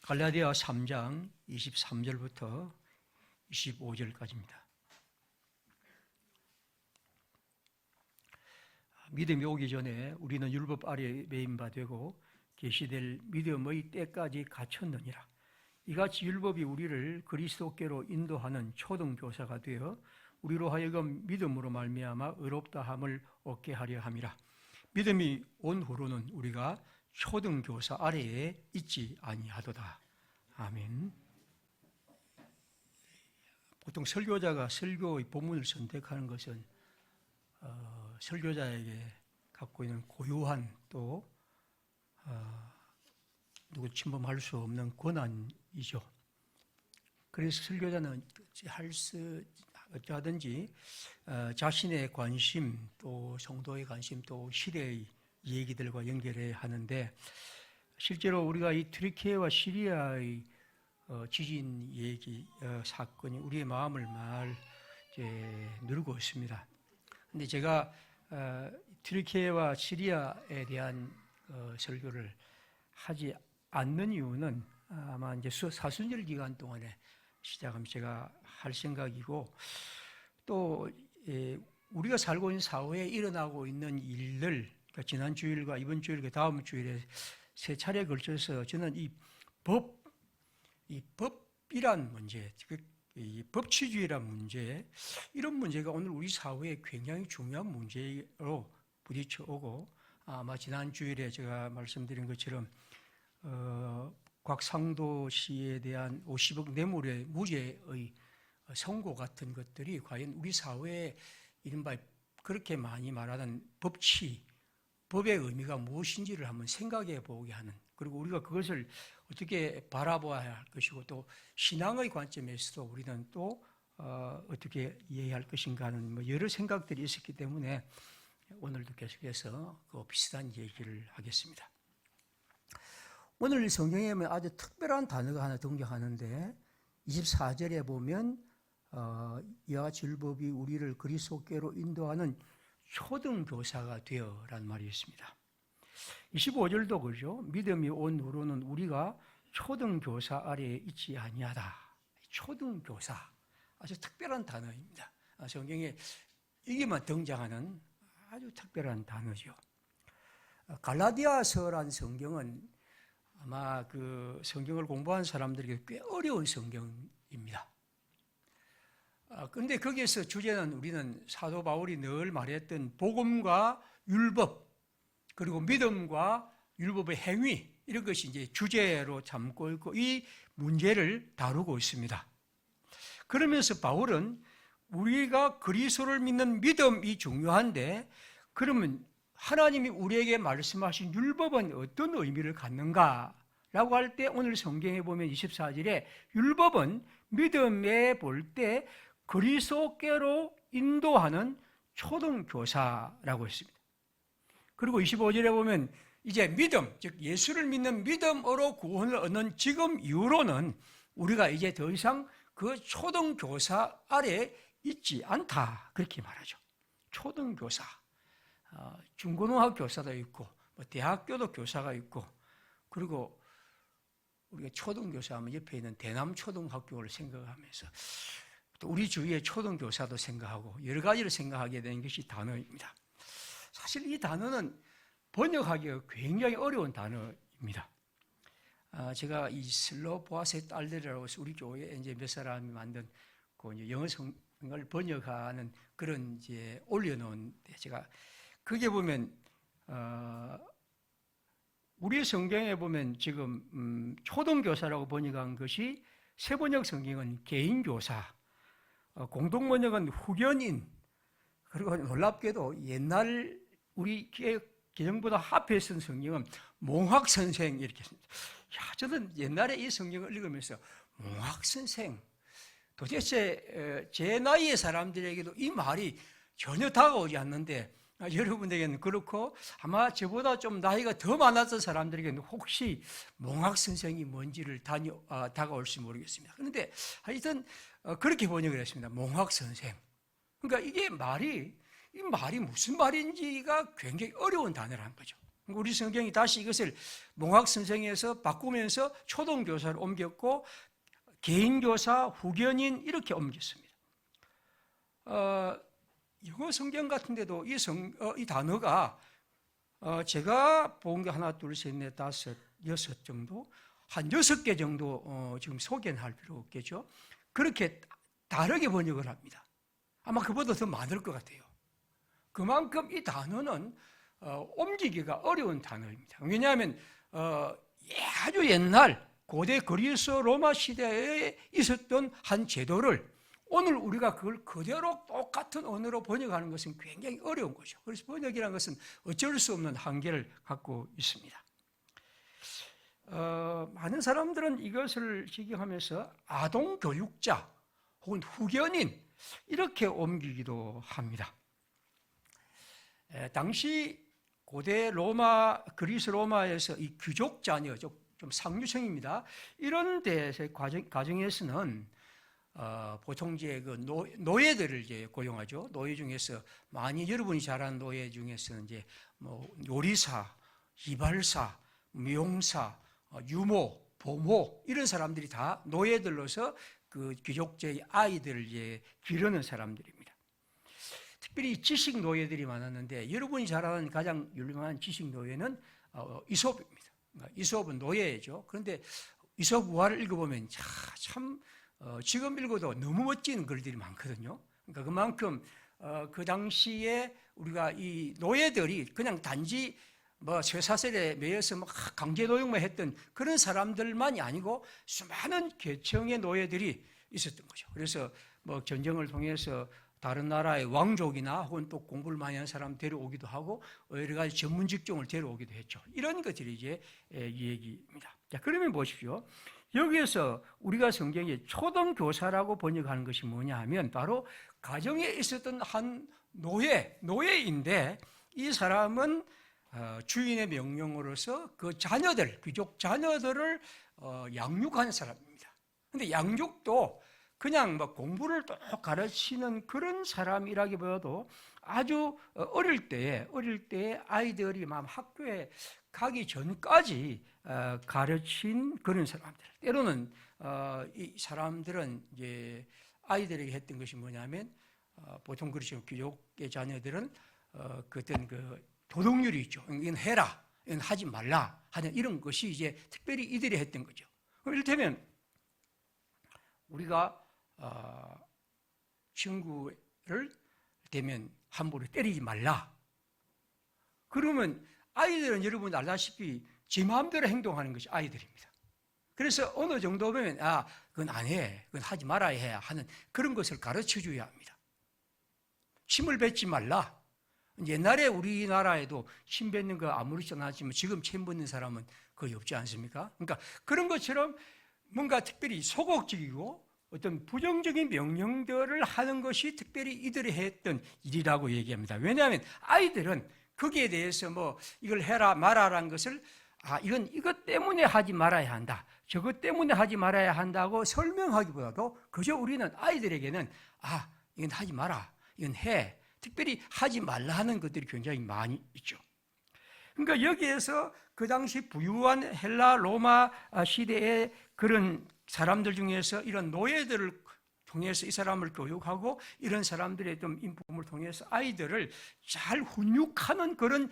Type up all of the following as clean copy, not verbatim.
갈라디아 3장 23절부터 25절까지입니다. 믿음이 오기 전에 우리는 율법 아래 매인 바 되고 계시될 믿음의 때까지 갇혔느니라. 이같이 율법이 우리를 그리스도께로 인도하는 초등교사가 되어 우리로 하여금 믿음으로 말미암아 의롭다함을 얻게 하려 함이라. 믿음이 온 후로는 우리가 초등교사 아래에 있지 아니하도다. 아멘. 보통 설교자가 설교의 본문을 선택하는 것은 설교자에게 갖고 있는 고유한 또 누구 침범할 수 없는 권한이죠. 그래서 설교자는 어찌하든지 자신의 관심 또 성도의 관심 또 시대의 얘기들과 연결해야 하는데, 실제로 우리가 이 튀르키예와 시리아의 지진 얘기 사건이 우리의 마음을 누르고 있습니다. 근데 제가 튀르키예와 시리아에 대한 설교를 하지 않는 이유는 아마 이제 사순절 기간 동안에 시작하면 제가 할 생각이고, 또 우리가 살고 있는 사회에 일어나고 있는 일들, 그러니까 지난 주일과 이번 주일, 다음 주일에 세 차례에 걸쳐서 저는 이 법이란 문제, 이 법치주의란 문제, 이런 문제가 오늘 우리 사회에 굉장히 중요한 문제로 부딪혀오고, 아마 지난 주일에 제가 말씀드린 것처럼 곽상도 씨에 대한 50억 뇌물의 무죄의 선고 같은 것들이 과연 우리 사회에 이른바 그렇게 많이 말하는 법의 의미가 무엇인지를 한번 생각해 보게 하는, 그리고 우리가 그것을 어떻게 바라봐야 할 것이고 또 신앙의 관점에서도 우리는 또 어떻게 이해할 것인가 하는 여러 생각들이 있었기 때문에 오늘도 계속해서 그 비슷한 얘기를 하겠습니다. 오늘 성경에 보면 아주 특별한 단어가 하나 등장하는데, 24절에 보면 이와 같이 율법이 우리를 그리스도께로 인도하는 초등교사가 되어라는 말이 있습니다. 25절도 그러죠. 믿음이 온 후로는 우리가 초등교사 아래에 있지 아니하다. 초등교사, 아주 특별한 단어입니다. 성경에 여기만 등장하는 아주 특별한 단어죠. 갈라디아서라는 성경은 아마 그 성경을 공부한 사람들에게 꽤 어려운 성경입니다. 그런데 거기에서 주제는 우리는 사도 바울이 늘 말했던 복음과 율법, 그리고 믿음과 율법의 행위, 이런 것이 이제 주제로 삼고 있고 이 문제를 다루고 있습니다. 그러면서 바울은 우리가 그리스도를 믿는 믿음이 중요한데, 그러면 하나님이 우리에게 말씀하신 율법은 어떤 의미를 갖는가라고 할 때, 오늘 성경에 보면 24절에 율법은 믿음에 볼 때 그리스도께로 인도하는 초등교사라고 했습니다. 그리고 25절에 보면 이제 믿음, 즉 예수를 믿는 믿음으로 구원을 얻는 지금 이후로는 우리가 이제 더 이상 그 초등교사 아래 있지 않다, 그렇게 말하죠. 초등교사, 중고등학교 교사도 있고 대학교도 교사가 있고, 그리고 우리가 초등교사하면 옆에 있는 대남초등학교를 생각하면서 또 우리 주위의 초등교사도 생각하고 여러 가지를 생각하게 되는 것이 단어입니다. 사실 이 단어는 번역하기가 굉장히 어려운 단어입니다. 제가 이 슬로보아스의 딸들이라고 해서 우리 교회에 이제 몇 사람이 만든 그 영어 성경을 번역하는 그런 이제 올려놓은데, 제가 거기에 보면 우리 성경에 보면 지금 초등교사라고 번역한 것이 세번역 성경은 개인교사, 공동번역은 후견인, 그리고 놀랍게도 옛날 우리 개정보다 앞에 쓴 성경은 몽학선생 이렇게 씁니다. 저는 옛날에 이 성경을 읽으면서 몽학선생, 도대체 제 나이의 사람들에게도 이 말이 전혀 다가오지 않는데, 여러분에게는 그렇고 아마 저보다 좀 나이가 더 많았던 사람들에게는 혹시 몽학선생이 뭔지를 다가올지 모르겠습니다. 그런데 하여튼 그렇게 번역을 했습니다. 몽학선생. 그러니까 이 말이 무슨 말인지가 굉장히 어려운 단어라는 거죠. 우리 성경이 다시 이것을 몽학선생에서 바꾸면서 초등교사를 옮겼고 개인교사, 후견인 이렇게 옮겼습니다. 영어 성경 같은데도 이 단어가 제가 본 게 하나, 둘, 셋, 넷, 다섯, 여섯 정도, 한 6개 정도 지금 소개는 할 필요 없겠죠. 그렇게 다르게 번역을 합니다. 아마 그보다 더 많을 것 같아요. 그만큼 이 단어는 옮기기가 어려운 단어입니다. 왜냐하면 아주 옛날 고대 그리스 로마 시대에 있었던 한 제도를 오늘 우리가 그걸 그대로 똑같은 언어로 번역하는 것은 굉장히 어려운 거죠. 그래서 번역이라는 것은 어쩔 수 없는 한계를 갖고 있습니다. 많은 사람들은 이것을 직역하면서 아동교육자 혹은 후견인 이렇게 옮기기도 합니다. 당시 고대 로마, 그리스 로마에서 이 귀족 자녀, 좀 상류층입니다. 이런 데서의 가정에서는 보통 이제 그 노예들을 이제 고용하죠. 노예 중에서 많이 여러분이 잘 아는 노예 중에서는 이제 뭐 요리사, 이발사, 미용사, 유모, 보모 이런 사람들이 다 노예들로서 그 귀족제의 아이들을 이제 기르는 사람들입니다. 특별히 지식 노예들이 많았는데 여러분이 잘 아는 가장 유명한 지식 노예는 이솝입니다. 이솝은 노예죠. 그런데 이솝 우화를 읽어보면 참 지금 읽어도 너무 멋진 글들이 많거든요. 그러니까 그만큼 그 당시에 우리가 이 노예들이 그냥 단지 뭐 쇠사슬에 매여서 막 강제 노역만 했던 그런 사람들만이 아니고 수많은 계층의 노예들이 있었던 거죠. 그래서 뭐 전쟁을 통해서 다른 나라의 왕족이나 혹은 또 공부를 많이 한 사람 데려오기도 하고 여러 가지 전문 직종을 데려오기도 했죠. 이런 것들이 이제 이 얘기입니다. 자, 그러면 보십시오. 여기에서 우리가 성경에 초등교사라고 번역하는 것이 뭐냐 하면 바로 가정에 있었던 한 노예인데 이 사람은 주인의 명령으로서 그 자녀들, 귀족 자녀들을 양육하는 사람입니다. 그런데 양육도 그냥 뭐 공부를 또 가르치는 그런 사람이라기보다도 아주 어릴 때에 아이들이 막 학교에 가기 전까지 가르친 그런 사람들. 때로는 이 사람들은 이제 아이들에게 했던 것이 뭐냐면 보통 그렇죠. 귀족의 자녀들은 그 어떤 그 도덕률이 있죠. 이건 해라, 이건 하지 말라 하는 이런 것이 이제 특별히 이들이 했던 거죠. 이를테면 우리가 친구를 되면 함부로 때리지 말라. 그러면 아이들은 여러분 알다시피 제 마음대로 행동하는 것이 아이들입니다. 그래서 어느 정도 보면 그건 안 해, 그건 하지 말아야 해 하는 그런 것을 가르쳐줘야 합니다. 침을 뱉지 말라. 옛날에 우리나라에도 침 뱉는 거 아무렇지 않았지만 지금 침 뱉는 사람은 거의 없지 않습니까? 그러니까 그런 것처럼 뭔가 특별히 소극적이고 어떤 부정적인 명령들을 하는 것이 특별히 이들이 했던 일이라고 얘기합니다. 왜냐하면 아이들은 거기에 대해서 뭐 이걸 해라 말아라는 것을 이건 이것 때문에 하지 말아야 한다, 저것 때문에 하지 말아야 한다고 설명하기보다도 그저 우리는 아이들에게는 이건 하지 마라, 이건 해, 특별히 하지 말라 하는 것들이 굉장히 많이 있죠. 그러니까 여기에서 그 당시 부유한 헬라 로마 시대의 그런 사람들 중에서 이런 노예들을 통해서 이 사람을 교육하고 이런 사람들의 좀 인품을 통해서 아이들을 잘 훈육하는 그런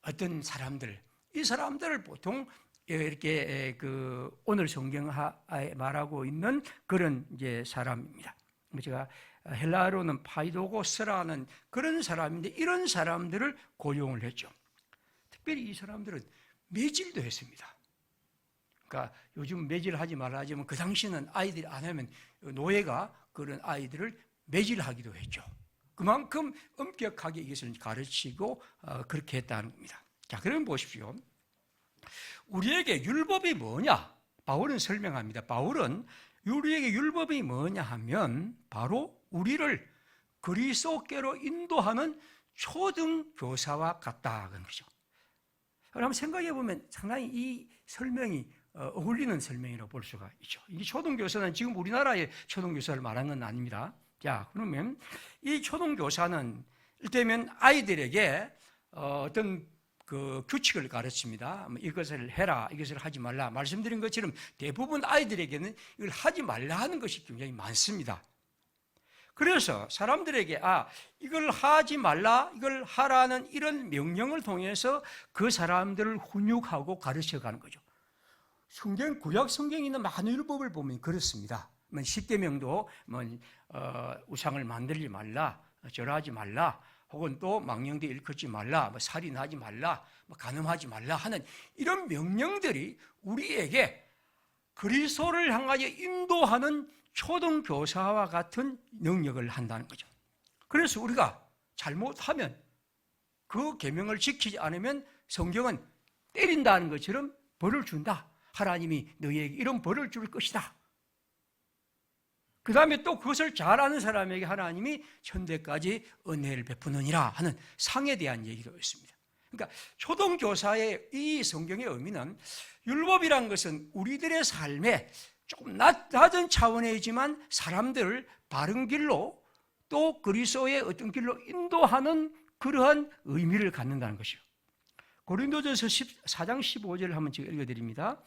어떤 사람들, 이 사람들을 보통 이렇게 그 오늘 성경에 말하고 있는 그런 이제 사람입니다. 제가 헬라어로는 파이도고스라는 그런 사람인데 이런 사람들을 고용을 했죠. 특별히 이 사람들은 매질도 했습니다. 그러니까 요즘 매질하지 말라 하지만 그 당시는 아이들이 안 하면 노예가 그런 아이들을 매질하기도 했죠. 그만큼 엄격하게 이것을 가르치고 그렇게 했다는 겁니다. 자, 그러면 보십시오. 우리에게 율법이 뭐냐? 바울은 설명합니다. 바울은 우리에게 율법이 뭐냐 하면 바로 우리를 그리스도께로 인도하는 초등교사와 같다는 거죠. 한번 생각해 보면 상당히 이 설명이 어울리는 설명이라고 볼 수가 있죠. 이 초등교사는 지금 우리나라의 초등교사를 말하는 건 아닙니다. 자, 그러면 이 초등교사는 일테면 아이들에게 어떤 그 규칙을 가르칩니다. 이것을 해라, 이것을 하지 말라. 말씀드린 것처럼 대부분 아이들에게는 이걸 하지 말라 하는 것이 굉장히 많습니다. 그래서 사람들에게 이걸 하지 말라, 이걸 하라는 이런 명령을 통해서 그 사람들을 훈육하고 가르쳐가는 거죠. 구약 성경에 있는 많은 율법을 보면 그렇습니다. 10계명도 우상을 만들지 말라, 절하지 말라, 혹은 또 망령되 일컫지 말라, 살인하지 말라, 간음하지 말라 하는 이런 명령들이 우리에게 그리스도를 향하여 인도하는 초등교사와 같은 능력을 한다는 거죠. 그래서 우리가 잘못하면 그 계명을 지키지 않으면 성경은 때린다는 것처럼 벌을 준다. 하나님이 너희에게 이런 벌을 줄 것이다. 그 다음에 또 그것을 잘 아는 사람에게 하나님이 천대까지 은혜를 베푸느니라 하는 상에 대한 얘기가 있습니다. 그러니까 초등교사의 이 성경의 의미는 율법이란 것은 우리들의 삶에 조금 낮은 차원이지만 사람들을 바른 길로 또 그리스도의 어떤 길로 인도하는 그러한 의미를 갖는다는 것이요. 고린도전서 4장 15절을 한번 제가 읽어드립니다.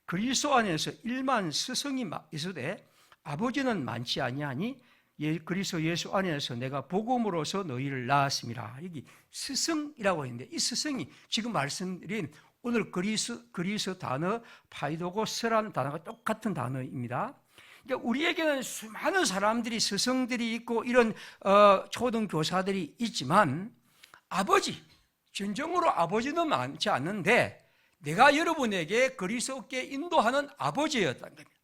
그리스도 안에서 일만 스승이 있으되 아버지는 많지 아니하니 그리스도 예수 안에서 내가 복음으로서 너희를 낳았습니다. 여기 스승이라고 했는데 이 스승이 지금 말씀드린 오늘 그리스 단어 파이도고스라는 단어가 똑같은 단어입니다. 그러니까 우리에게는 수많은 사람들이 스승들이 있고 이런 초등교사들이 있지만 진정으로 아버지는 많지 않는데 내가 여러분에게 그리스도께 인도하는 아버지였다는 겁니다.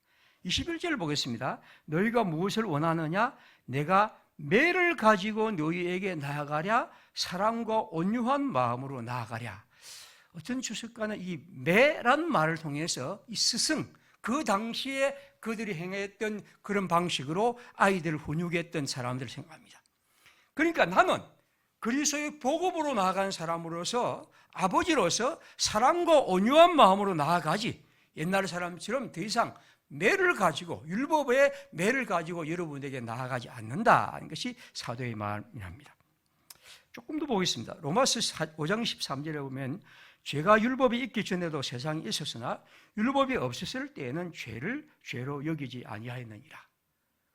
21절을 보겠습니다. 너희가 무엇을 원하느냐? 내가 매를 가지고 너희에게 나아가랴, 사랑과 온유한 마음으로 나아가랴. 어떤 주석가는 이 매란 말을 통해서 이 스승, 그 당시에 그들이 행했던 그런 방식으로 아이들을 훈육했던 사람들을 생각합니다. 그러니까 나는 그리스도의 복음으로 나아간 사람으로서 아버지로서 사랑과 온유한 마음으로 나아가지 옛날 사람처럼 더 이상 매를 가지고 율법의 매를 가지고 여러분에게 나아가지 않는다는 것이 사도의 마음이랍니다. 조금 더 보겠습니다. 로마서 5장 13절에 보면 죄가 율법이 있기 전에도 세상에 있었으나 율법이 없었을 때에는 죄를 죄로 여기지 아니하였느니라.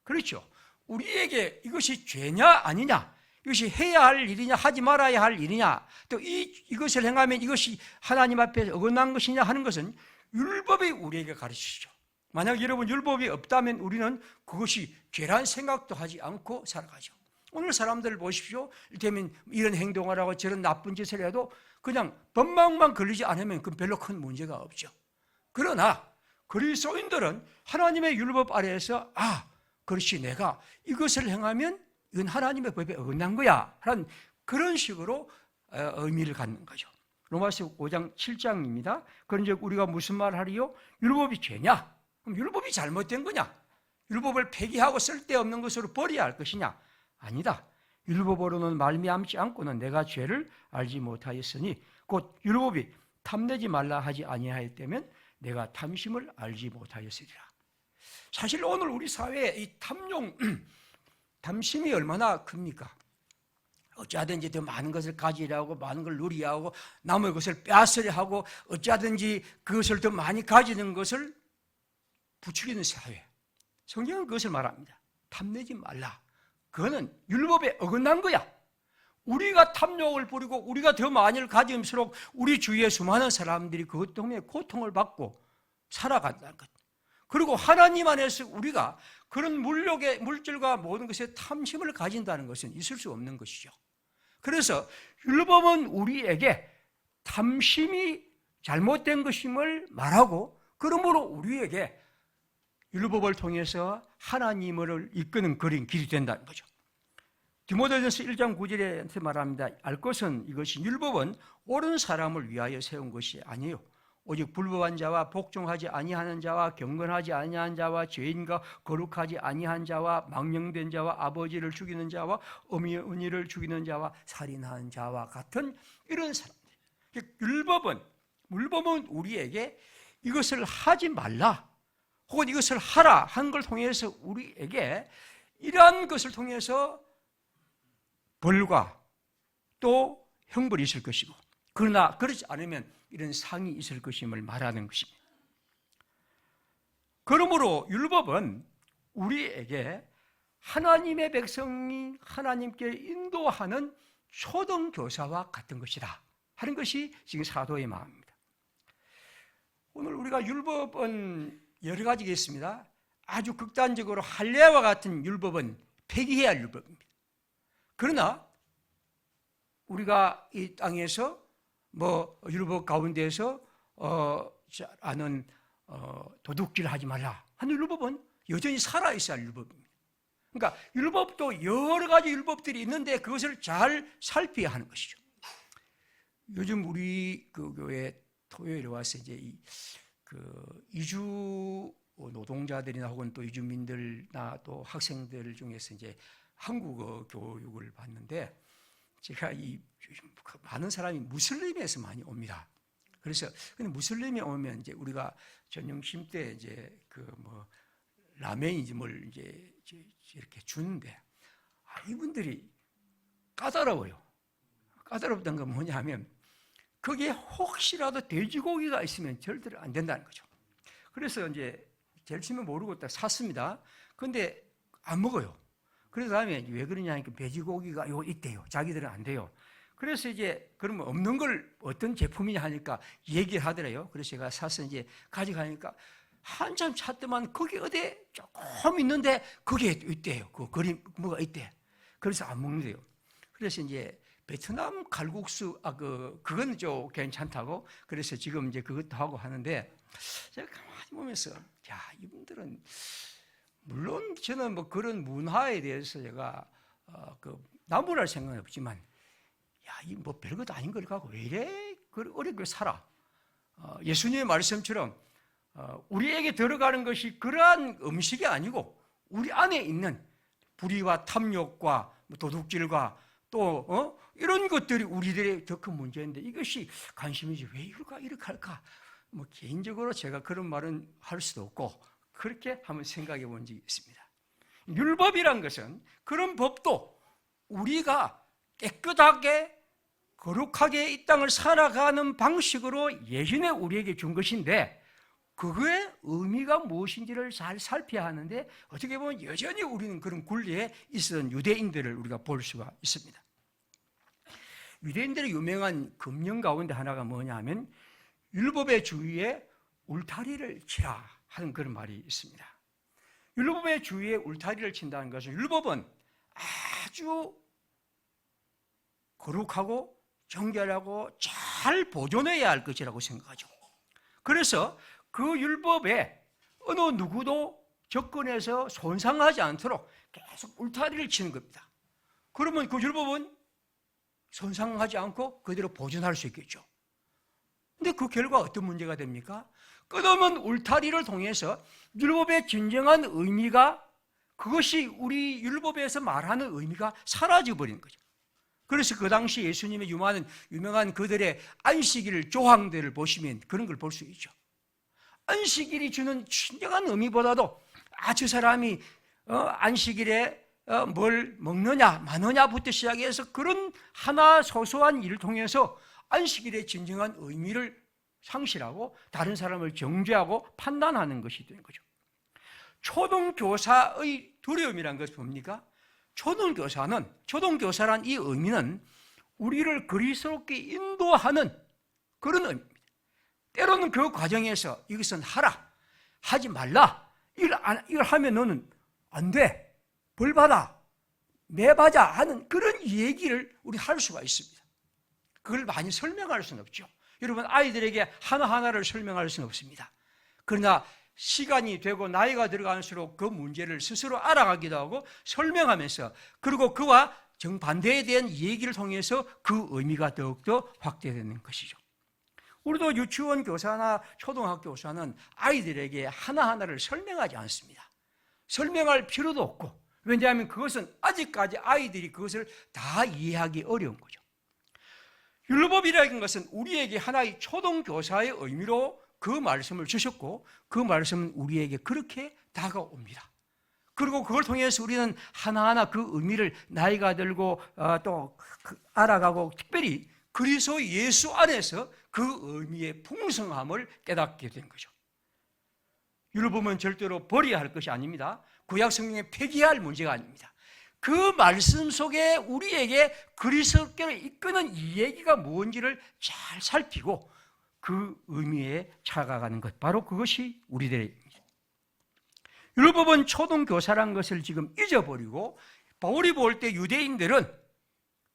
그렇죠. 우리에게 이것이 죄냐 아니냐, 이것이 해야 할 일이냐 하지 말아야 할 일이냐, 또 이것을 행하면 이것이 하나님 앞에 어긋난 것이냐 하는 것은 율법이 우리에게 가르치죠. 만약 여러분 율법이 없다면 우리는 그것이 죄란 생각도 하지 않고 살아가죠. 오늘 사람들을 보십시오. 이를테면 이런 행동을 하고 저런 나쁜 짓을 해도 그냥 법망만 걸리지 않으면 그건 별로 큰 문제가 없죠. 그러나 그리스도인들은 하나님의 율법 아래에서 그렇지, 내가 이것을 행하면 이건 하나님의 법에 어긋난 거야 하는 그런 식으로 의미를 갖는 거죠. 로마서 5장 7장입니다. 그런즉 우리가 무슨 말을 하리요? 율법이 죄냐? 그럼 율법이 잘못된 거냐? 율법을 폐기하고 쓸데없는 것으로 버려야 할 것이냐? 아니다. 율법으로는 말미암지 않고는 내가 죄를 알지 못하였으니 곧 율법이 탐내지 말라 하지 아니하였다면 내가 탐심을 알지 못하였으리라. 사실 오늘 우리 사회에 이 탐심이 얼마나 큽니까? 어찌하든지 더 많은 것을 가지려고, 많은 걸 누리려고, 남의 것을 빼앗으려 하고, 어찌하든지 그것을 더 많이 가지는 것을 부추기는 사회. 성경은 그것을 말합니다. 탐내지 말라. 그거는 율법에 어긋난 거야. 우리가 탐욕을 부리고 우리가 더 많이를 가질수록 우리 주위에 수많은 사람들이 그것 때문에 고통을 받고 살아간다는 것. 그리고 하나님 안에서 우리가 그런 물질과 모든 것에 탐심을 가진다는 것은 있을 수 없는 것이죠. 그래서 율법은 우리에게 탐심이 잘못된 것임을 말하고, 그러므로 우리에게 율법을 통해서 하나님을 이끄는 길이 된다는 거죠. 디모데전서 1장 9절에 말합니다. 알 것은 이것이 율법은 옳은 사람을 위하여 세운 것이 아니에요. 오직 불법한 자와 복종하지 아니하는 자와 경건하지 아니한 자와 죄인과 거룩하지 아니한 자와 망령된 자와 아버지를 죽이는 자와 어머니를 죽이는 자와 살인하는 자와 같은 이런 사람들. 율법은 우리에게 이것을 하지 말라 혹은 이것을 하라 한 걸 통해서 우리에게 이러한 것을 통해서 벌과 또 형벌이 있을 것이고, 그러나 그렇지 않으면 이런 상이 있을 것임을 말하는 것입니다. 그러므로 율법은 우리에게 하나님의 백성이 하나님께 인도하는 초등교사와 같은 것이다 하는 것이 지금 사도의 마음입니다. 오늘 우리가 율법은 여러 가지가 있습니다. 아주 극단적으로 할례와 같은 율법은 폐기해야 할 율법입니다. 그러나 우리가 이 땅에서 율법 가운데에서 아는 도둑질 하지 말라 하는 율법은 여전히 살아있어야 할 율법입니다. 그러니까 율법도 여러 가지 율법들이 있는데 그것을 잘 살펴야 하는 것이죠. 요즘 우리 그 교회 토요일에 와서 이제 이주 노동자들이나 혹은 또 이주민들나 또 학생들 중에서 이제 한국어 교육을 받는데 제가 많은 사람이 무슬림에서 많이 옵니다. 그래서 근데 무슬림에 오면 이제 우리가 전영심 때 이제 라면인지 뭘 이제 이렇게 주는데 이분들이 까다로워요. 까다롭던 건 뭐냐면 거기에 혹시라도 돼지고기가 있으면 절대로 안 된다는 거죠. 그래서 이제 제일 처음에 모르고 딱 샀습니다. 근데 안 먹어요. 그래서 다음에 왜 그러냐 하니까 돼지고기가 요 있대요. 자기들은 안 돼요. 그래서 이제 그러면 없는 걸 어떤 제품이냐 하니까 얘기를 하더래요. 그래서 제가 사서 이제 가져가니까 한참 찾더만 거기 어디 조금 있는데 거기에 있대요. 그 그림 뭐가 있대. 그래서 안 먹는데요. 그래서 이제 베트남 칼국수 그건 좀 괜찮다고 그래서 지금 이제 그것도 하고 하는데 제가 가만히 보면서 야 이분들은 물론 저는 그런 문화에 대해서 제가 나무랄 생각은 없지만 야 이 별것도 아닌 걸 갖고 왜 이래 어렵게 살아. 예수님의 말씀처럼 우리에게 들어가는 것이 그러한 음식이 아니고 우리 안에 있는 불의와 탐욕과 도둑질과 또 이런 것들이 우리들의 더 큰 문제인데 이것이 관심이지 왜 이렇게 할까? 개인적으로 제가 그런 말은 할 수도 없고 그렇게 한번 생각해 본 적이 있습니다. 율법이란 것은 그런 법도 우리가 깨끗하게 거룩하게 이 땅을 살아가는 방식으로 예전에 우리에게 준 것인데 그거의 의미가 무엇인지를 잘 살펴야 하는데 어떻게 보면 여전히 우리는 그런 굴레에 있었던 유대인들을 우리가 볼 수가 있습니다. 유대인들의 유명한 금령 가운데 하나가 뭐냐면 율법의 주위에 울타리를 치라 하는 그런 말이 있습니다. 율법의 주위에 울타리를 친다는 것은 율법은 아주 거룩하고 정결하고 잘 보존해야 할 것이라고 생각하죠. 그래서 그 율법에 어느 누구도 접근해서 손상하지 않도록 계속 울타리를 치는 겁니다. 그러면 그 율법은 손상하지 않고 그대로 보존할 수 있겠죠. 근데 그 결과 어떤 문제가 됩니까? 끝없는 울타리를 통해서 율법의 진정한 의미가 그것이 우리 율법에서 말하는 의미가 사라져버리는 거죠. 그래서 그 당시 예수님의 유명한 그들의 안식일 조항들을 보시면 그런 걸 볼 수 있죠. 안식일이 주는 진정한 의미보다도 저 사람이 안식일에 뭘 먹느냐 마느냐부터 시작해서 그런 하나 소소한 일을 통해서 안식일의 진정한 의미를 상실하고 다른 사람을 정죄하고 판단하는 것이 되는 거죠. 초등교사의 두려움이란 것은 뭡니까? 초등교사란 이 의미는 우리를 그리스도께 인도하는 그런 의미입니다. 때로는 그 과정에서 이것은 하라, 하지 말라, 이걸 하면 너는 안 돼, 벌 받아, 매받아 하는 그런 얘기를 우리 할 수가 있습니다. 그걸 많이 설명할 수는 없죠. 여러분 아이들에게 하나하나를 설명할 수는 없습니다. 그러나 시간이 되고 나이가 들어갈수록 그 문제를 스스로 알아가기도 하고 설명하면서 그리고 그와 정반대에 대한 얘기를 통해서 그 의미가 더욱더 확대되는 것이죠. 우리도 유치원 교사나 초등학교 교사는 아이들에게 하나하나를 설명하지 않습니다. 설명할 필요도 없고 왜냐하면 그것은 아직까지 아이들이 그것을 다 이해하기 어려운 거죠. 율법이라는 것은 우리에게 하나의 초등교사의 의미로 그 말씀을 주셨고 그 말씀은 우리에게 그렇게 다가옵니다. 그리고 그걸 통해서 우리는 하나하나 그 의미를 나이가 들고 또 알아가고 특별히 그리스도 예수 안에서 그 의미의 풍성함을 깨닫게 된 거죠. 율법은 절대로 버려야 할 것이 아닙니다. 구약 성경에 폐기해야 할 문제가 아닙니다. 그 말씀 속에 우리에게 그리스도께로 이끄는 이 얘기가 뭔지를 잘 살피고 그 의미에 찾아가는 것, 바로 그것이 우리들의 일입니다. 율법은 초등교사란 것을 지금 잊어버리고 바울이 볼 때 유대인들은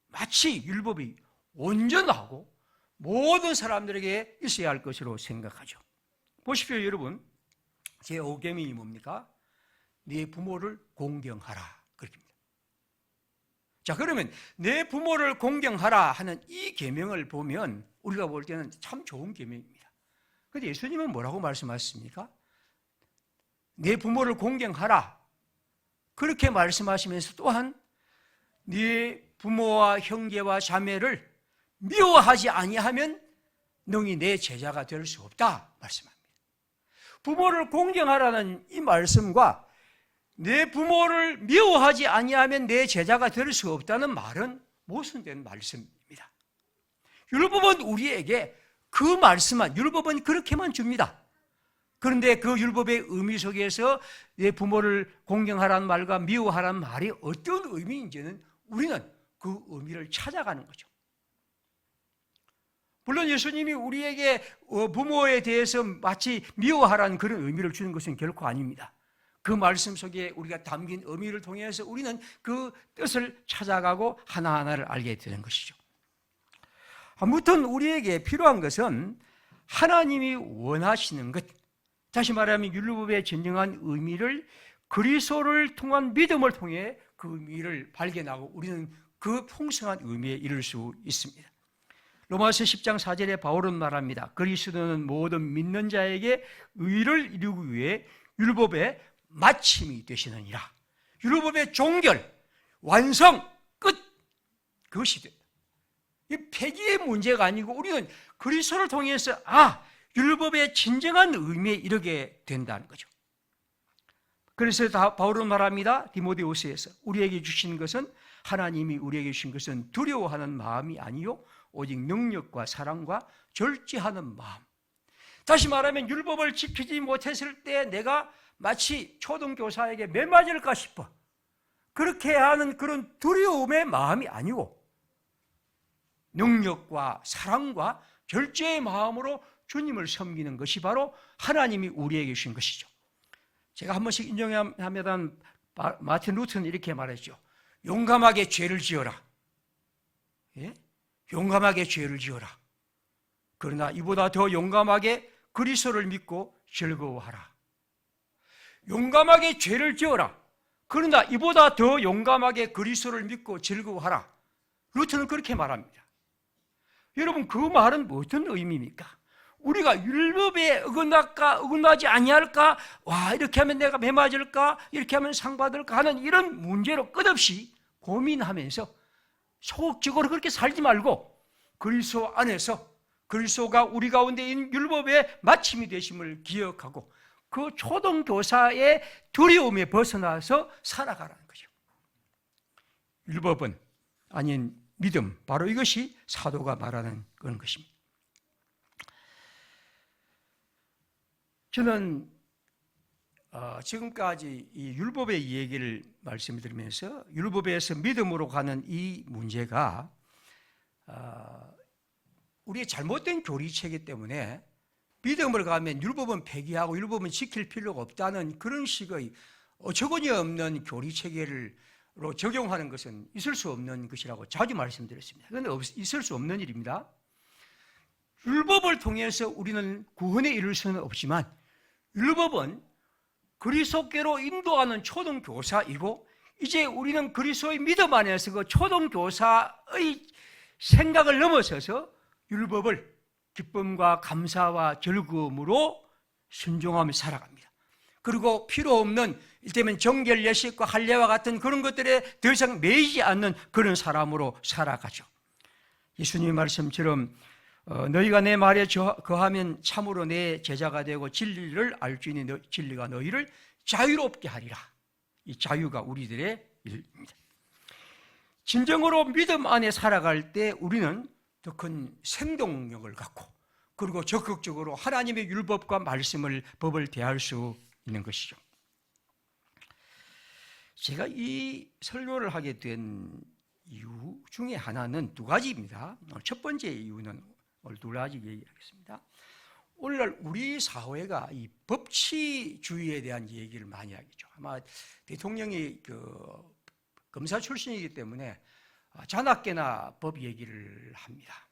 마치 율법이 온전하고 모든 사람들에게 있어야 할 것으로 생각하죠. 보십시오, 여러분. 제5계명이 뭡니까? 네 부모를 공경하라, 그렇습니다. 자, 그러면 내 부모를 공경하라 하는 이 계명을 보면 우리가 볼 때는 참 좋은 계명입니다. 그런데 예수님은 뭐라고 말씀하셨습니까? 내 부모를 공경하라, 그렇게 말씀하시면서 또한 네 부모와 형제와 자매를 미워하지 아니하면 너희 내 제자가 될 수 없다 말씀합니다. 부모를 공경하라는 이 말씀과 내 부모를 미워하지 아니하면 내 제자가 될 수 없다는 말은 모순된 말씀입니다. 율법은 우리에게 그 말씀만, 율법은 그렇게만 줍니다. 그런데 그 율법의 의미 속에서 내 부모를 공경하라는 말과 미워하라는 말이 어떤 의미인지는 우리는 그 의미를 찾아가는 거죠. 물론 예수님이 우리에게 부모에 대해서 마치 미워하라는 그런 의미를 주는 것은 결코 아닙니다. 그 말씀 속에 우리가 담긴 의미를 통해서 우리는 그 뜻을 찾아가고 하나하나를 알게 되는 것이죠. 아무튼 우리에게 필요한 것은 하나님이 원하시는 것, 다시 말하면 율법의 진정한 의미를 그리스도를 통한 믿음을 통해 그 의미를 발견하고 우리는 그 풍성한 의미에 이를 수 있습니다. 로마서 10장 4절에 바울은 말합니다. 그리스도는 모든 믿는 자에게 의를 이루기 위해 율법의 마침이 되시느니라. 율법의 종결, 완성, 끝, 그것이 된다. 이 폐기의 문제가 아니고 우리는 그리스도를 통해서 율법의 진정한 의미에 이르게 된다는 거죠. 그래서 바울은 말합니다. 디모데후서에서 우리에게 주신 것은, 하나님이 우리에게 주신 것은 두려워하는 마음이 아니요 오직 능력과 사랑과 절제하는 마음. 다시 말하면 율법을 지키지 못했을 때 내가 마치 초등교사에게 매맞을까 싶어 그렇게 하는 그런 두려움의 마음이 아니고 능력과 사랑과 절제의 마음으로 주님을 섬기는 것이 바로 하나님이 우리에게 주신 것이죠. 제가 한 번씩 인용하면 마틴 루터는 이렇게 말했죠. 용감하게 죄를 지어라. 예? 용감하게 죄를 지어라. 그러나 이보다 더 용감하게 그리스도를 믿고 즐거워하라. 용감하게 죄를 지어라. 그러나 이보다 더 용감하게 그리스도를 믿고 즐거워하라. 루터는 그렇게 말합니다. 여러분, 그 말은 어떤 의미입니까? 우리가 율법에 어긋날까 어긋나지 아니할까, 이렇게 하면 내가 매 맞을까, 이렇게 하면 상 받을까 하는 이런 문제로 끝없이 고민하면서 소극적으로 그렇게 살지 말고 그리스도 안에서 그리스도가 우리 가운데 있는 율법의 마침이 되심을 기억하고 그 초등교사의 두려움에 벗어나서 살아가라는 거죠. 율법은 아닌 믿음, 바로 이것이 사도가 말하는 그런 것입니다. 저는 지금까지 이 율법의 얘기를 말씀드리면서 율법에서 믿음으로 가는 이 문제가 우리의 잘못된 교리체계 때문에 믿음을 가면 율법은 폐기하고 율법은 지킬 필요가 없다는 그런 식의 어처구니 없는 교리체계로 적용하는 것은 있을 수 없는 것이라고 자주 말씀드렸습니다. 그런데 있을 수 없는 일입니다. 율법을 통해서 우리는 구원에 이를 수는 없지만 율법은 그리스도께로 인도하는 초등교사이고 이제 우리는 그리스도의 믿음 안에서 그 초등교사의 생각을 넘어서서 율법을 기쁨과 감사와 즐거움으로 순종하며 살아갑니다. 그리고 필요 없는 이를테면 정결 예식과 할례와 같은 그런 것들에 더 이상 매이지 않는 그런 사람으로 살아가죠. 예수님의 말씀처럼 너희가 내 말에 거하면 참으로 내 제자가 되고 진리를 알 수 있는 진리가 너희를 자유롭게 하리라. 이 자유가 우리들의 일입니다. 진정으로 믿음 안에 살아갈 때 우리는 더 큰 생동력을 갖고 그리고 적극적으로 하나님의 율법과 말씀을 법을 대할 수 있는 것이죠. 제가 이 설교를 하게 된 이유 중에 하나는 두 가지입니다. 첫 번째 이유는 오늘 두 가지 얘기하겠습니다. 오늘날 우리 사회가 이 법치주의에 대한 얘기를 많이 하겠죠. 아마 대통령이 검사 출신이기 때문에 자나깨나 법 얘기를 합니다.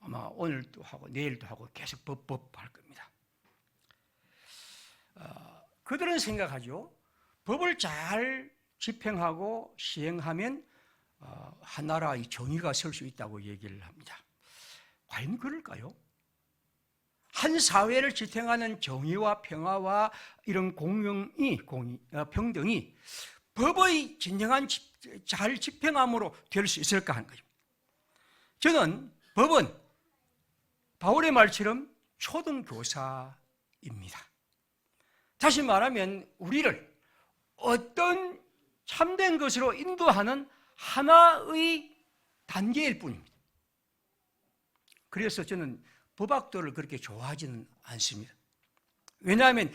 아마 오늘도 하고 내일도 하고 계속 법 할 겁니다. 그들은 생각하죠. 법을 잘 집행하고 시행하면 한 나라의 정의가 설 수 있다고 얘기를 합니다. 과연 그럴까요? 한 사회를 지탱하는 정의와 평화와 이런 평등이 법의 진정한 잘 집행함으로 될 수 있을까 하는 거죠. 저는 법은 바울의 말처럼 초등교사입니다. 다시 말하면 우리를 어떤 참된 것으로 인도하는 하나의 단계일 뿐입니다. 그래서 저는 법학도를 그렇게 좋아하지는 않습니다. 왜냐하면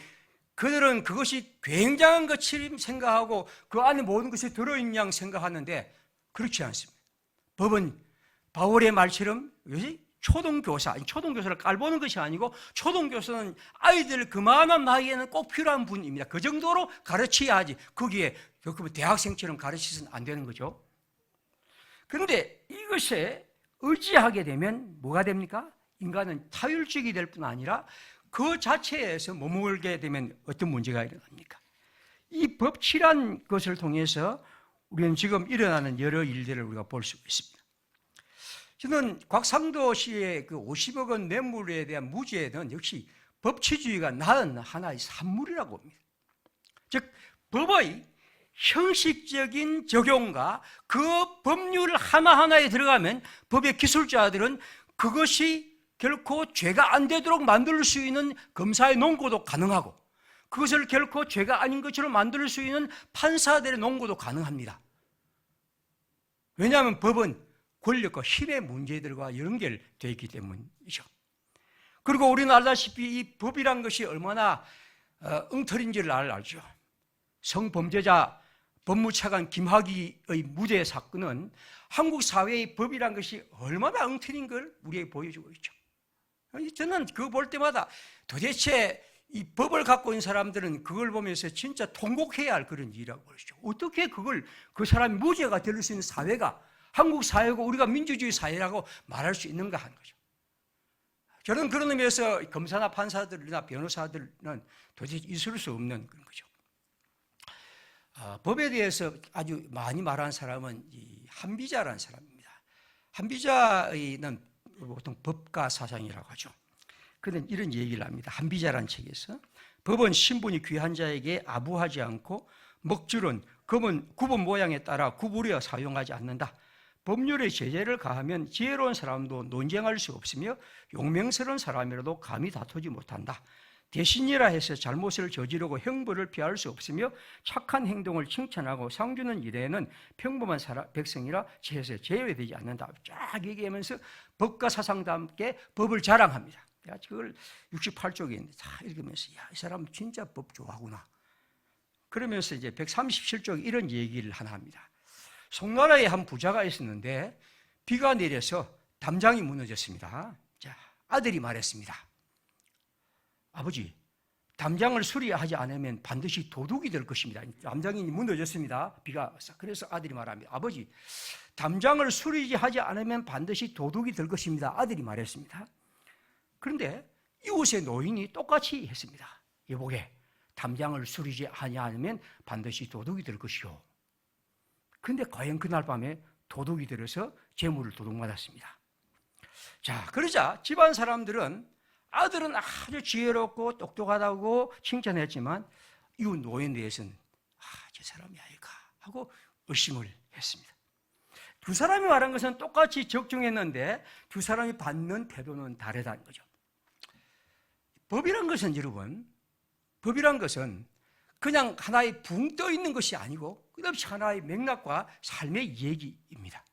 그들은 그것이 굉장한 것처럼 생각하고 그 안에 모든 것이 들어있는 양 생각하는데 그렇지 않습니다. 법은 바울의 말처럼 초등교사를 깔보는 것이 아니고 초등교사는 아이들 그만한 나이에는 꼭 필요한 분입니다. 그 정도로 가르쳐야지 거기에 대학생처럼 가르치서는 안 되는 거죠. 그런데 이것에 의지하게 되면 뭐가 됩니까? 인간은 타율적이 될 뿐 아니라 그 자체에서 머물게 되면 어떤 문제가 일어납니까? 이 법치란 것을 통해서 우리는 지금 일어나는 여러 일들을 우리가 볼 수 있습니다. 저는 곽상도 씨의 그 50억 원 뇌물에 대한 무죄는 역시 법치주의가 낳은 하나의 산물이라고 봅니다. 즉 법의 형식적인 적용과 그 법률 하나하나에 들어가면 법의 기술자들은 그것이 결코 죄가 안 되도록 만들 수 있는 검사의 논고도 가능하고 그것을 결코 죄가 아닌 것처럼 만들 수 있는 판사들의 논고도 가능합니다. 왜냐하면 법은 권력과 힘의 문제들과 연결되어 있기 때문이죠. 그리고 우리는 알다시피 이 법이란 것이 얼마나 엉터리인지를 알죠. 성범죄자 법무차관 김학의의 무죄 사건은 한국 사회의 법이란 것이 얼마나 엉터리인 걸 우리에게 보여주고 있죠. 저는 그거 볼 때마다 도대체 이 법을 갖고 있는 사람들은 그걸 보면서 진짜 통곡해야 할 그런 일이라고 그러죠. 어떻게 그 사람이 무죄가 될 수 있는 사회가 한국 사회고 우리가 민주주의 사회라고 말할 수 있는가 하는 거죠. 저는 그런 의미에서 검사나 판사들이나 변호사들은 도대체 있을 수 없는 그런 거죠. 법에 대해서 아주 많이 말하는 사람은 이 한비자라는 사람입니다. 한비자는 보통 법가 사상이라고 하죠. 그는 이런 얘기를 합니다. 한비자라는 책에서 법은 신분이 귀한 자에게 아부하지 않고 먹줄은 구분 모양에 따라 구부려 사용하지 않는다. 법률의 제재를 가하면 지혜로운 사람도 논쟁할 수 없으며 용맹스러운 사람이라도 감히 다투지 못한다. 대신이라 해서 잘못을 저지르고 형벌을 피할 수 없으며 착한 행동을 칭찬하고 상주는 일에는 평범한 백성이라 죄에서 제외되지 않는다. 쫙 얘기하면서 법과 사상과 함께 법을 자랑합니다. 그걸 68쪽에 있는데 다 읽으면서 이 사람 진짜 법 좋아하구나. 그러면서 이제 137쪽에 이런 얘기를 하나 합니다. 송나라에 한 부자가 있었는데 비가 내려서 담장이 무너졌습니다. 자, 아들이 말했습니다. 아버지, 담장을 수리하지 않으면 반드시 도둑이 될 것입니다. 담장이 무너졌습니다. 비가 와서. 그래서 아들이 말합니다. 아버지, 담장을 수리하지 않으면 반드시 도둑이 될 것입니다. 아들이 말했습니다. 그런데 이웃의 노인이 똑같이 했습니다. 여보게, 담장을 수리하지 않으면 반드시 도둑이 될 것이요. 그런데 과연 그날 밤에 도둑이 들어서 재물을 도둑맞았습니다. 자, 그러자 집안 사람들은 아들은 아주 지혜롭고 똑똑하다고 칭찬했지만 이웃 노인에 대해서는 저 사람이 아닐까 하고 의심을 했습니다. 두 사람이 말한 것은 똑같이 적중했는데 두 사람이 받는 태도는 다르다는 거죠. 법이란 것은 여러분, 법이란 것은 그냥 하나의 붕 떠 있는 것이 아니고 끝없이 하나의 맥락과 삶의 얘기입니다.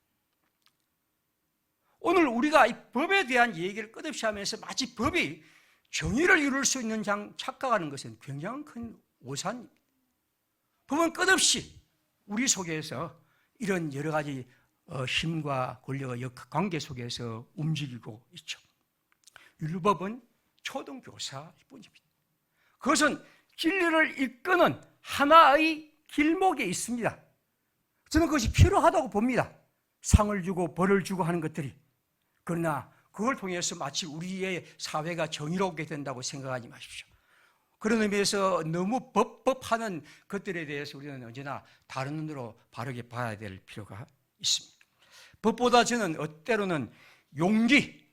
오늘 우리가 이 법에 대한 얘기를 끝없이 하면서 마치 법이 정의를 이룰 수 있는 착각하는 것은 굉장히 큰 오산입니다. 법은 끝없이 우리 속에서 이런 여러 가지 힘과 권력의 관계 속에서 움직이고 있죠. 율법은 초등교사일 뿐입니다. 그것은 진리를 이끄는 하나의 길목에 있습니다. 저는 그것이 필요하다고 봅니다. 상을 주고 벌을 주고 하는 것들이. 그러나 그걸 통해서 마치 우리의 사회가 정의롭게 된다고 생각하지 마십시오. 그런 의미에서 너무 법하는 것들에 대해서 우리는 언제나 다른 눈으로 바르게 봐야 될 필요가 있습니다. 법보다 저는 때로는 용기,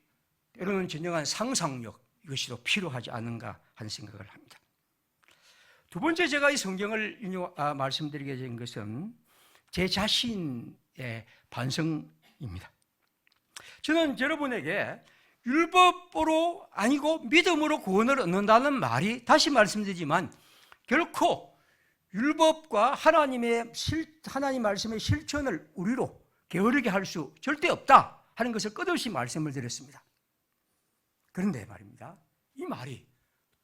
때로는 진정한 상상력, 이것이 더 필요하지 않은가 하는 생각을 합니다. 두 번째 제가 이 성경을 말씀드리게 된 것은 제 자신의 반성입니다. 저는 여러분에게 율법으로 아니고 믿음으로 구원을 얻는다는 말이, 다시 말씀드리지만 결코 율법과 하나님 말씀의 실천을 우리로 게으르게 할 수 절대 없다 하는 것을 끝없이 말씀을 드렸습니다. 그런데 말입니다, 이 말이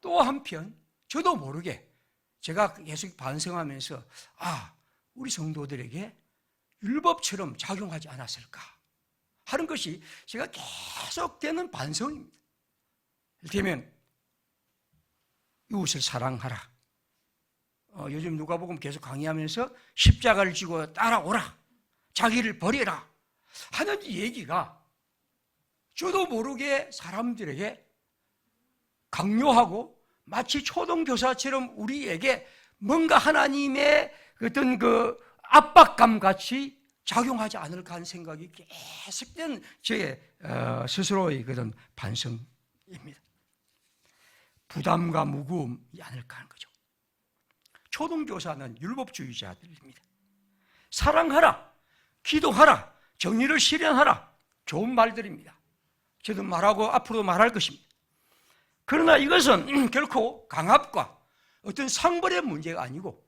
또 한편 저도 모르게 제가 계속 반성하면서 우리 성도들에게 율법처럼 작용하지 않았을까 하는 것이 제가 계속되는 반성입니다. 이를테면 이웃을 사랑하라. 요즘 누가복음 계속 강의하면서 십자가를 지고 따라오라, 자기를 버리라 하는 얘기가 저도 모르게 사람들에게 강요하고 마치 초등교사처럼 우리에게 뭔가 하나님의 어떤 그 압박감 같이 작용하지 않을까 하는 생각이 계속된 제 스스로의 그런 반성입니다. 부담과 무거움이 아닐까 하는 거죠. 초등교사는 율법주의자들입니다. 사랑하라, 기도하라, 정의를 실현하라, 좋은 말들입니다. 저도 말하고 앞으로도 말할 것입니다. 그러나 이것은 결코 강압과 어떤 상벌의 문제가 아니고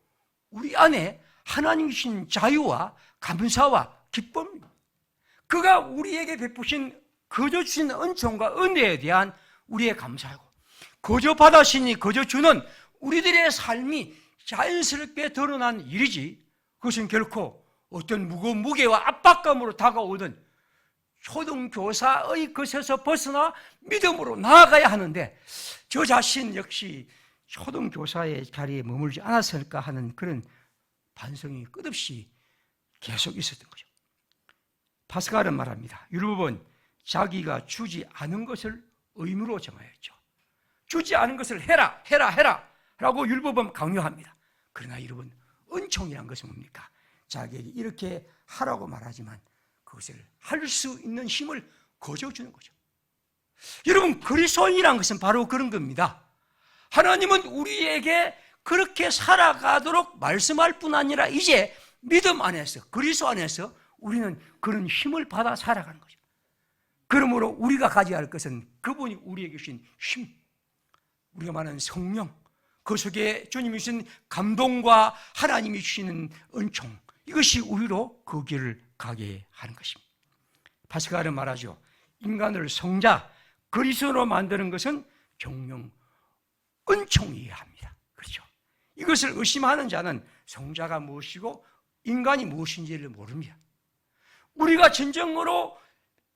우리 안에 하나님 주신 자유와 감사와 기쁨입니다. 그가 우리에게 베푸신 거저 주신 은총과 은혜에 대한 우리의 감사하고 거저 받으시니 거저 주는 우리들의 삶이 자연스럽게 드러난 일이지, 그것은 결코 어떤 무거운 무게와 압박감으로 다가오던 초등교사의 것에서 벗어나 믿음으로 나아가야 하는데 저 자신 역시 초등교사의 자리에 머물지 않았을까 하는 그런 반성이 끝없이 계속 있었던 거죠. 파스칼은 말합니다. 율법은 자기가 주지 않은 것을 의무로 정하였죠. 주지 않은 것을 해라 라고 율법은 강요합니다. 그러나 여러분, 은총이란 것은 뭡니까? 자기에게 이렇게 하라고 말하지만 그것을 할 수 있는 힘을 거저 주는 거죠. 여러분, 그리스도인이란 것은 바로 그런 겁니다. 하나님은 우리에게 그렇게 살아가도록 말씀할 뿐 아니라 이제 믿음 안에서, 그리스도 안에서 우리는 그런 힘을 받아 살아가는 거죠. 그러므로 우리가 가져야 할 것은 그분이 우리에게 주신 힘, 우리가 말하는 성령, 그 속에 주님이 주신 감동과 하나님이 주시는 은총, 이것이 우리로 그 길을 가게 하는 것입니다. 파스칼은 말하죠. 인간을 성자, 그리스도로 만드는 것은 정령 은총이어야 합니다. 그렇죠? 이것을 의심하는 자는 성자가 무엇이고 인간이 무엇인지를 모릅니다. 우리가 진정으로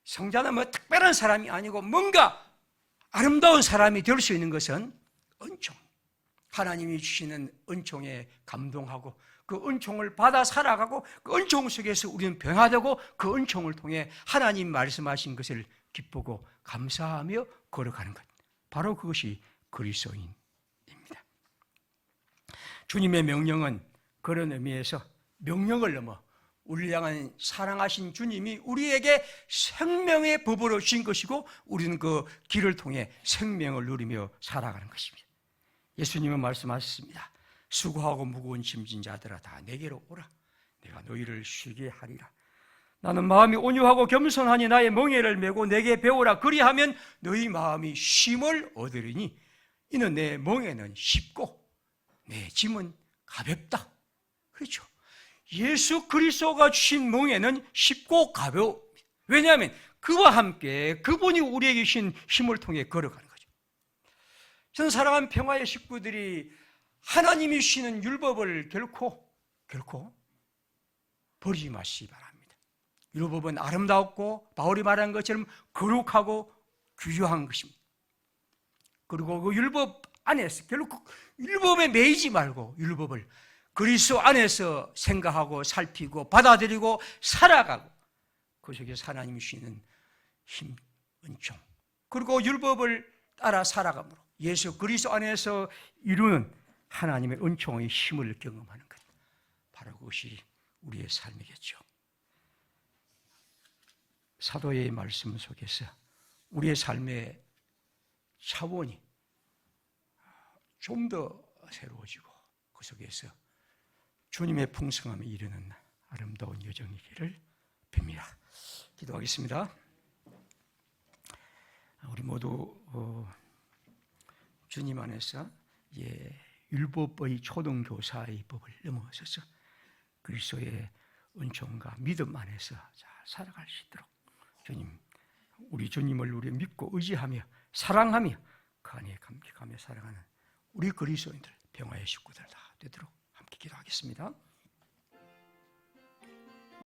성자는 특별한 사람이 아니고 뭔가 아름다운 사람이 될 수 있는 것은 은총, 하나님이 주시는 은총에 감동하고 그 은총을 받아 살아가고 그 은총 속에서 우리는 변화되고 그 은총을 통해 하나님 말씀하신 것을 기쁘고 감사하며 걸어가는 것, 바로 그것이 그리스도인입니다. 주님의 명령은 그런 의미에서 명령을 넘어 우리를 향한 사랑하신 주님이 우리에게 생명의 법으로 주신 것이고 우리는 그 길을 통해 생명을 누리며 살아가는 것입니다. 예수님은 말씀하셨습니다. 수고하고 무거운 짐진 자들아 다 내게로 오라. 내가 너희를 쉬게 하리라. 나는 마음이 온유하고 겸손하니 나의 멍에를 메고 내게 배우라. 그리하면 너희 마음이 쉼을 얻으리니 이는 내 멍에는 쉽고 내 짐은 가볍다. 그렇죠? 예수 그리스도가 주신 멍에는 쉽고 가벼웁니다. 왜냐하면 그와 함께 그분이 우리에게 주신 힘을 통해 걸어가는 거죠. 저는 사랑하는 평화의 식구들이 하나님이 주시는 율법을 결코 버리지 마시기 바랍니다. 율법은 아름답고 바울이 말한 것처럼 거룩하고 귀중한 것입니다. 그리고 그 율법 안에서 결국 율법에 매이지 말고 율법을 그리스도 안에서 생각하고 살피고 받아들이고 살아가고 그 속에서 하나님이 주시는 힘, 은총, 그리고 율법을 따라 살아감으로 예수 그리스도 안에서 이루는 하나님의 은총의 힘을 경험하는 것, 바로 그것이 우리의 삶이겠죠. 사도의 말씀 속에서 우리의 삶의 차원이 좀 더 새로워지고 그 속에서 주님의 풍성함에 이르는 아름다운 여정이기를 빕니다. 기도하겠습니다. 우리 모두 주님 안에서 율법의 초등교사의 법을 넘어서서 그리스도의 은총과 믿음 안에서 잘 살아갈 수 있도록 주님, 우리 주님을 우리 믿고 의지하며 사랑하며 그 안에 감격하며 살아가는 우리 그리스도인들, 평화의 식구들 다 되도록 함께 기도하겠습니다.